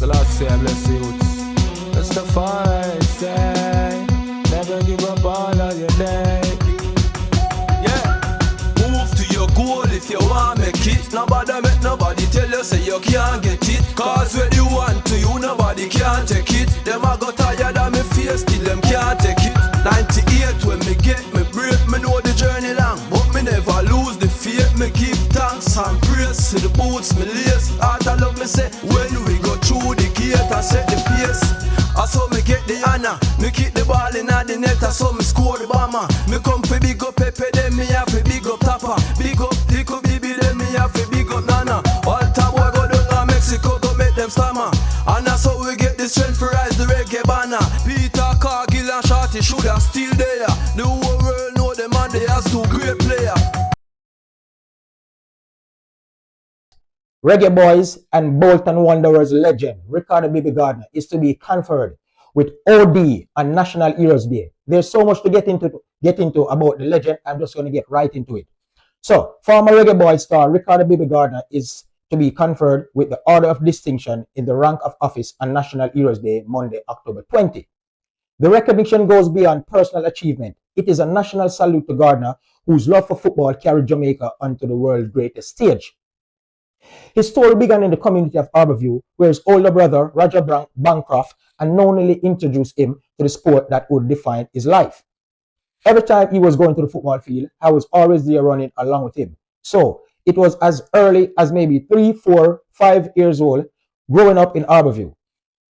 Selassie, bless you. Rastafari say, never give up all of your day. Yeah, move to your goal if you want make it. Nobody make nobody tell you say you can't get it. Cause when you want to, you nobody can take it. Them a got tired of me face, till them can't take it. 98 when me get me break, me know the journey long, but me never lose the faith. Me give thanks and praise to the boots me lace. Heart I love me say, when we go through the gate and set the pace. I saw me get the honor, me keep the ball in the net. I saw me score the bomber. Me come for big up Pepe, then me have to big up Tapa. Big up Lico Bibi, then me have to big up Nana. All time boy go down to Mexico to make them stammer. And that's how we get the strength for rise the reggae banner. Peter Cargill and Shorty shoulda still there. The whole world know them and they has two great players. Reggae Boys and Bolton Wanderers legend Ricardo Bibi Gardner is to be conferred with OD on National Heroes Day. There's so much to get into about the legend. I'm just going to get right into it. So, former Reggae Boys star Ricardo Bibi Gardner is to be conferred with the Order of Distinction in the rank of office on National Heroes Day, Monday, October 20. The recognition goes beyond personal achievement. It is a national salute to Gardner, whose love for football carried Jamaica onto the world's greatest stage. His story began in the community of Arborview, where his older brother, Roger Bancroft, unknowingly introduced him to the sport that would define his life. Every time he was going to the football field, I was always there running along with him. So it was as early as maybe 3, 4, 5 years old, growing up in Arborview.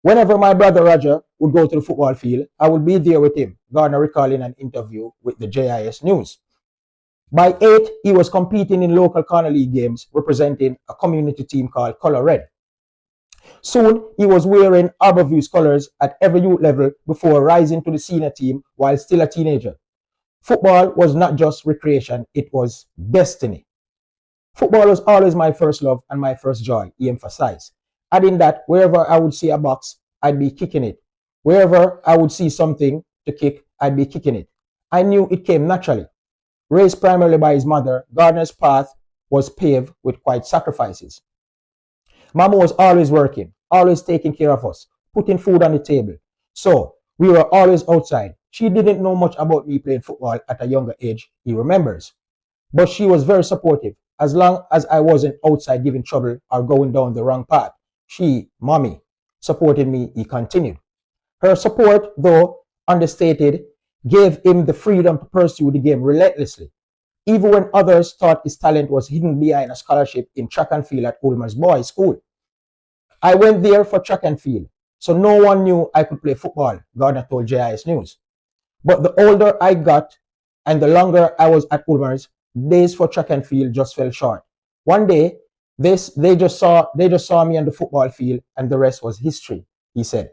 Whenever my brother Roger would go to the football field, I would be there with him, Gardner recalling an interview with the JIS News. By 8, he was competing in local corner league games, representing a community team called Color Red. Soon, he was wearing Arborview's colors at every youth level before rising to the senior team while still a teenager. Football was not just recreation, it was destiny. Football was always my first love and my first joy, he emphasized, adding that wherever I would see a box, I'd be kicking it. Wherever I would see something to kick, I'd be kicking it. I knew it came naturally. Raised primarily by his mother, Gardner's path was paved with quite sacrifices. Mama was always working, always taking care of us, putting food on the table. So we were always outside. She didn't know much about me playing football at a younger age, he remembers. But she was very supportive. As long as I wasn't outside giving trouble or going down the wrong path, she, mommy, supported me, he continued. Her support, though understated, gave him the freedom to pursue the game relentlessly, even when others thought his talent was hidden behind a scholarship in track and field at Ulmer's Boys School. I went there for track and field, so no one knew I could play football, Gardner told JIS News. But the older I got and the longer I was at Ulmer's, days for track and field just fell short. One day, they just saw me on the football field and the rest was history, he said.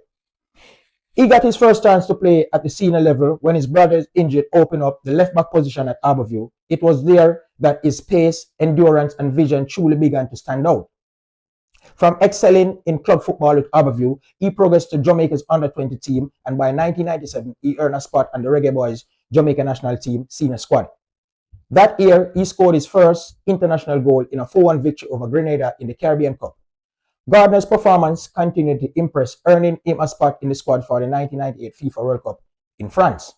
He got his first chance to play at the senior level when his brother's injury opened up the left-back position at Arborview. It was there that his pace, endurance, and vision truly began to stand out. From excelling in club football with Arborview, he progressed to Jamaica's under-20 team, and by 1997, he earned a spot on the Reggae Boys Jamaica national team senior squad. That year, he scored his first international goal in a 4-1 victory over Grenada in the Caribbean Cup. Gardner's performance continued to impress, earning him a spot in the squad for the 1998 FIFA World Cup in France.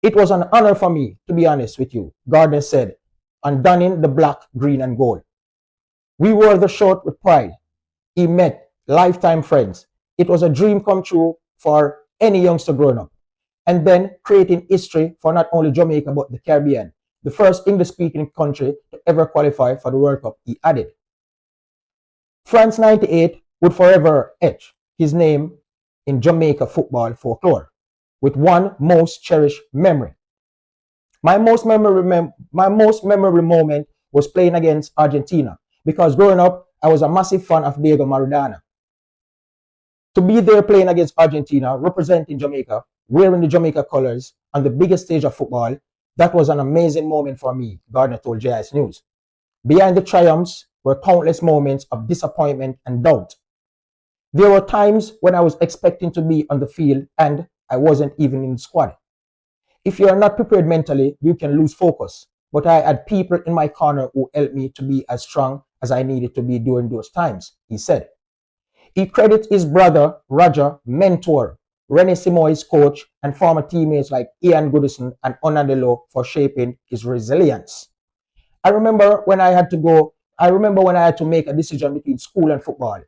It was an honor for me, to be honest with you, Gardner said, on donning the black, green, and gold. We wore the shirt with pride. He met lifetime friends. It was a dream come true for any youngster growing up. And then creating history for not only Jamaica but the Caribbean, the first English-speaking country to ever qualify for the World Cup, he added. France 98 would forever etch his name in Jamaica football folklore with one most cherished memory. My most memorable moment was playing against Argentina because growing up, I was a massive fan of Diego Maradona. To be there playing against Argentina, representing Jamaica, wearing the Jamaica colors on the biggest stage of football, that was an amazing moment for me, Gardner told JIS News. Behind the triumphs were countless moments of disappointment and doubt. There were times when I was expecting to be on the field and I wasn't even in the squad. If you are not prepared mentally, you can lose focus. But I had people in my corner who helped me to be as strong as I needed to be during those times, he said. He credits his brother, Roger, mentor, Rene Simoes, coach, and former teammates like Ian Goodison and Onadelo for shaping his resilience. I remember when I had to make a decision between school and football.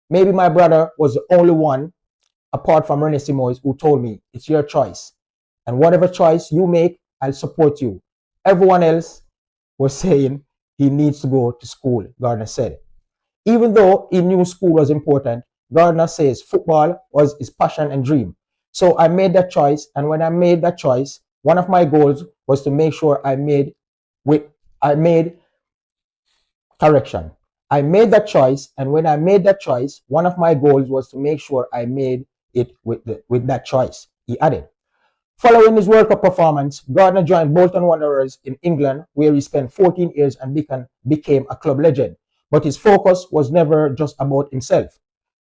Maybe my brother was the only one, apart from Rene Simoes, who told me, it's your choice. And whatever choice you make, I'll support you. Everyone else was saying he needs to go to school, Gardner said. Even though he knew school was important, Gardner says football was his passion and dream. So I made that choice, and when I made that choice, one of my goals was to make sure I made correction. I made that choice, and when I made that choice, one of my goals was to make sure I made it with that choice, he added. Following his World Cup performance, Gardner joined Bolton Wanderers in England, where he spent 14 years and became a club legend. But his focus was never just about himself.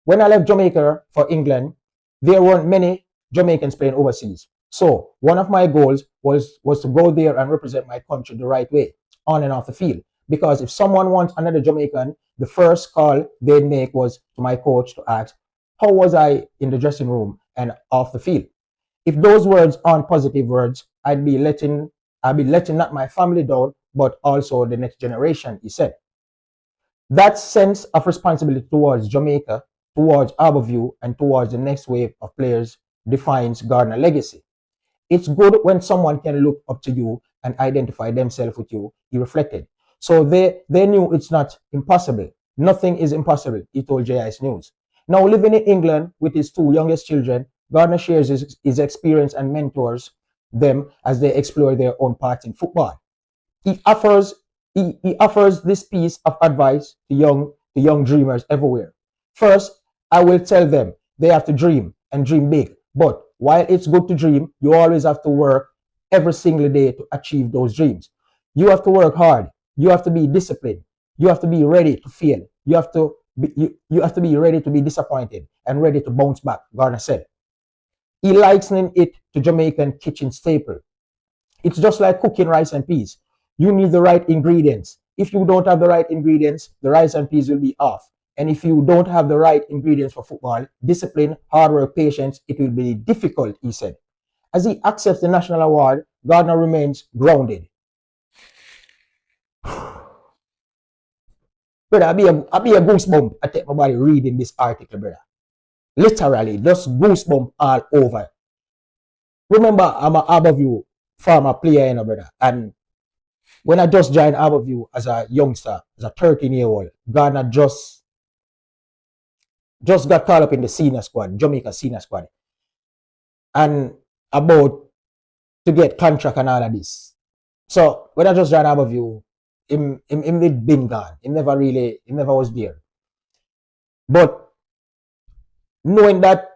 When I left Jamaica for England, there weren't many Jamaicans playing overseas. So one of my goals was to go there and represent my country the right way, on and off the field. Because if someone wants another Jamaican, the first call they'd make was to my coach to ask, how was I in the dressing room and off the field? If those words aren't positive words, I'd be letting not my family down, but also the next generation, he said. That sense of responsibility towards Jamaica, towards Harbourview, and towards the next wave of players defines Gardner's legacy. It's good when someone can look up to you and identify themselves with you, he reflected. So they knew it's not impossible. Nothing is impossible, he told JIS News. Now, living in England with his two youngest children, Gardner shares his experience and mentors them as they explore their own paths in football. He offers this piece of advice to young dreamers everywhere. First, I will tell them they have to dream and dream big. But while it's good to dream, you always have to work every single day to achieve those dreams. You have to work hard. You have to be disciplined. You have to be ready to fail. You have to be ready to be disappointed and ready to bounce back, Gardner said. He likening it to Jamaican kitchen staple. It's just like cooking rice and peas. You need the right ingredients. If you don't have the right ingredients, the rice and peas will be off. And if you don't have the right ingredients for football, discipline, hard work, patience, it will be difficult, he said. As he accepts the national award, Gardner remains grounded. Brother, I be a goosebump. I take my body reading this article, brother. Literally, just goosebump all over. Remember, I'm an Harbourview former player, brother. And when I just joined Harbourview as a youngster, as a 13-year-old, Gardner just got called up in the senior squad, Jamaica senior squad. And about to get contract and all of this. So when I just joined Harbourview, him been gone. He never was there. But knowing that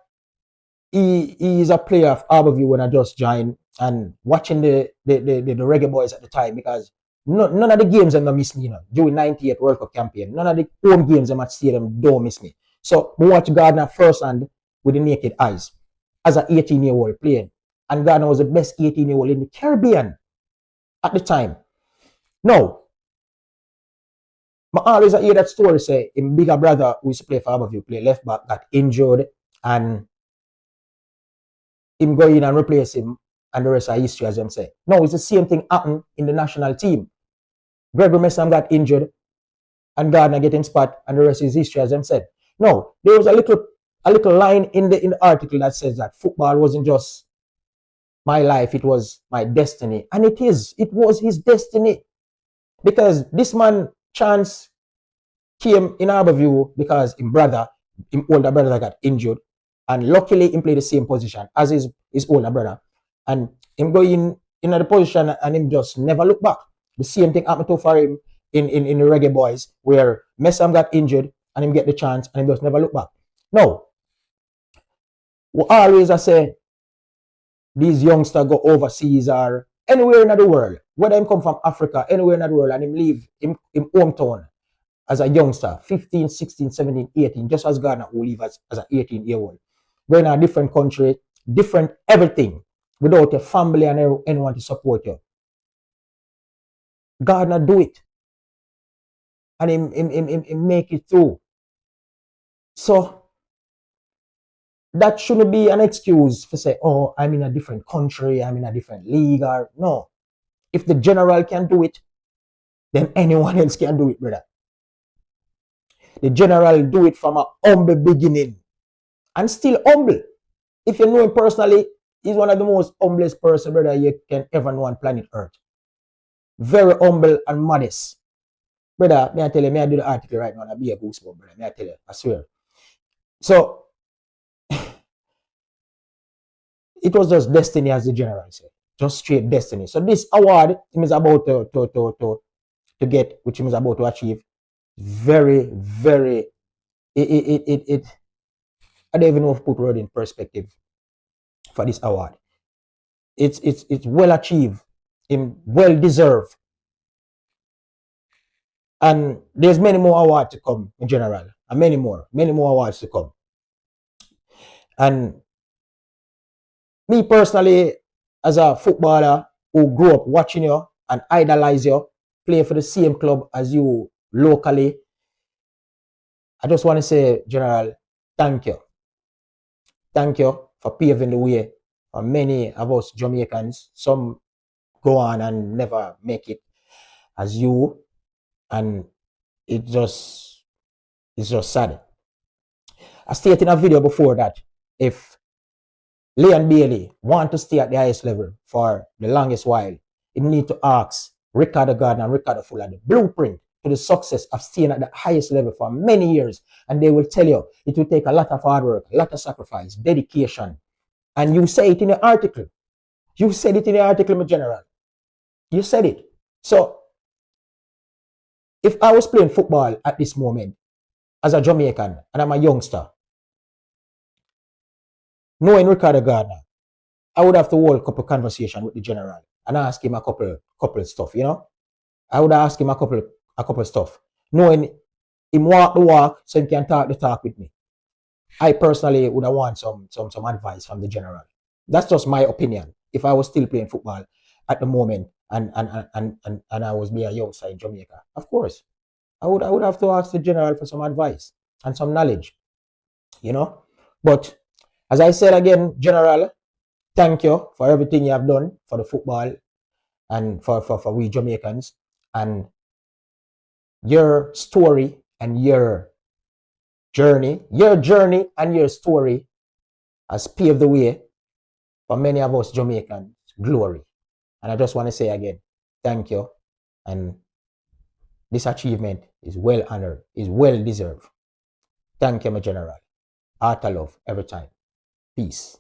he is a player of Harbourview when I just joined, and watching the Reggae Boys at the time, because none of the games them miss me, during 98 World Cup campaign. None of the home games them at stadium don't miss me. So we watch Gardner firsthand with the naked eyes as an 18-year-old playing. And Gardner was the best 18-year-old in the Caribbean at the time. Now, I always hear that story say his bigger brother who used to play for Harbourview, play left back, got injured, and him go in and replace him, and the rest are history, as them say. No, it's the same thing happened in the national team. Gregory Messam got injured, and Gardner getting spot, and the rest is history, as them said. No, there was a little line in the article that says that football wasn't just my life, it was my destiny. And it was his destiny. Because this man, Chance, came in Harbourview because his older brother got injured. And luckily, he played the same position as his older brother. And him go in the position and him just never look back. The same thing happened to for him in the Reggae Boys, where Messam got injured and him get the chance and him just never look back. No. Always I say, these youngsters go overseas or anywhere in the world, whether him come from Africa, anywhere in the world, and him leave him hometown as a youngster, 15, 16, 17, 18, just as Gardner who leave as an 18-year-old. Going in a different country, different everything, without a family and anyone to support you. Gardner do it. And him make it through. So, that shouldn't be an excuse for say, oh, I'm in a different country, I'm in a different league, or no. If the general can do it, then anyone else can do it, brother. The general do it from a humble beginning and still humble. If you know him personally, he's one of the most humblest person, brother, you can ever know on planet Earth. Very humble and modest. Brother, may I tell you, may I do the article right now, I'll be a goosebump, brother. May I tell you, I swear. So, it was just destiny, as the general said. Just straight destiny. So this award he is about to get, which he is about to achieve, very, very, I don't even know if to put word in perspective for this award. It's well achieved, well deserved. And there's many more awards to come in general, and many more awards to come. And me personally, as a footballer who grew up watching you and idolize you, play for the same club as you locally, I just want to say, General, thank you. Thank you for paving the way for many of us Jamaicans. Some go on and never make it as you, and it's just sad. I stated in a video before that if Leon Bailey want to stay at the highest level for the longest while, he need to ask Ricardo Gardner and Ricardo Fuller the blueprint to the success of staying at the highest level for many years. And they will tell you it will take a lot of hard work, a lot of sacrifice, dedication. And you say it in the article. You said it in the article, my general. You said it. So, if I was playing football at this moment as a Jamaican and I'm a youngster, knowing Ricardo Gardner, I would have to hold a couple conversation with the general and ask him a couple stuff, you know. I would ask him a couple stuff, knowing him walk the walk so he can talk the talk with me. I personally would have want some advice from the general. That's just my opinion. If I was still playing football at the moment and I was be a youngster in Jamaica, of course, I would have to ask the general for some advice and some knowledge, you know. But as I said again, General, thank you for everything you have done for the football and for we Jamaicans. And your story and your journey and your story has paved the way for many of us Jamaicans glory. And I just want to say again, thank you. And this achievement is well honored, is well deserved. Thank you, my general. Heart of love every time. Peace.